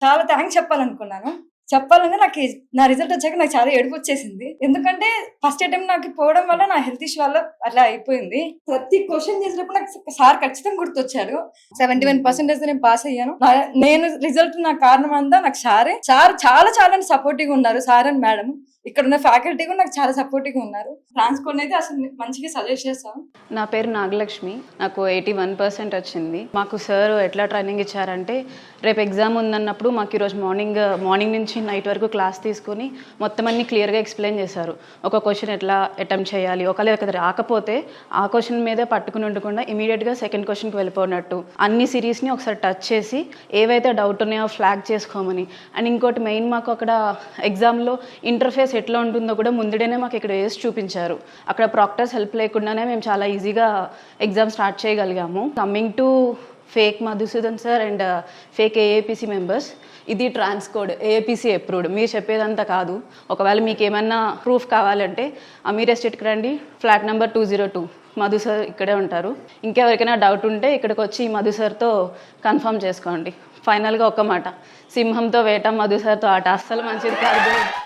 చాలా థ్యాంక్స్ చెప్పాలనుకున్నాను. చెప్పాలంటే నా రిజల్ట్ వచ్చాక నాకు చాలా ఏడుపొచ్చేసింది. ఎందుకంటే ఫస్ట్ అటెంప్ట్ నాకు పోవడం వల్ల నా హెల్త్ ఇష్యూ వల్ల అట్లా అయిపోయింది. ప్రతి క్వెషన్ చేసినప్పుడు నాకు సార్ ఖచ్చితంగా గుర్తొచ్చారు. 71% నేను పాస్ అయ్యాను. నేను రిజల్ట్ నాకు కారణం అంతా నాకు సారే. సార్ చాలా చాలా సపోర్టివ్‌గా ఉన్నారు. Sir and madam. ఇక్కడ ఉన్న ఫ్యాకల్టీ కూడా నాకు చాలా సపోర్టివ్‌గా ఉన్నారు. ట్రాన్స్‌కోడ్‌ని అయితే అసలు మంచిగా సజెస్ట్ చేస్తాను. నా పేరు నాగలక్ష్మి. నాకు 81% వచ్చింది. మాకు సార్ ఎట్లా ట్రైనింగ్ ఇచ్చారంటే, రేపు ఎగ్జామ్ ఉందన్నప్పుడు మాకు ఈరోజు మార్నింగ్ నుంచి నైట్ వరకు క్లాస్ తీసుకొని మొత్తం అన్ని క్లియర్గా ఎక్స్ప్లెయిన్ చేశారు. ఒక క్వశ్చన్ ఎట్లా అటెంప్ట్ చేయాలి, ఒకవేళ రాకపోతే ఆ క్వశ్చన్ మీదే పట్టుకుని ఉండకుండా ఇమీడియట్గా సెకండ్ క్వశ్చన్కి వెళ్ళిపోయినట్టు అన్ని సిరీస్ని ఒకసారి టచ్ చేసి ఏవైతే డౌట్ ఉన్నాయో ఫ్లాగ్ చేసుకోమని. అండ్ ఇంకోటి మెయిన్ మాకు అక్కడ ఎగ్జామ్లో ఇంటర్ఫేస్ ఎట్లా ఉంటుందో కూడా ముందుడేనే మాకు ఇక్కడ వేసి చూపించారు. అక్కడ ప్రాక్టర్స్ హెల్ప్ లేకుండానే మేము చాలా ఈజీగా ఎగ్జామ్ స్టార్ట్ చేయగలిగాము. Coming to fake Madhusudan sir and fake AAPC members, ఇది ట్రాన్స్కోడ్ ఏఏపీసీ అప్రూవ్డ్. మీరు చెప్పేదంతా కాదు. ఒకవేళ మీకు ఏమన్నా ప్రూఫ్ కావాలంటే అమీర్ ఎస్టేట్కి రండి, ఫ్లాట్ నెంబర్ 202. మధు సార్ ఇక్కడే ఉంటారు. ఇంకెవరికైనా డౌట్ ఉంటే ఇక్కడికి వచ్చి మధు సార్తో కన్ఫర్మ్ చేసుకోండి. ఫైనల్గా ఒక్క మాట, సింహంతో వేట, మధు సార్తో ఆట అస్సలు మంచిది కాదు.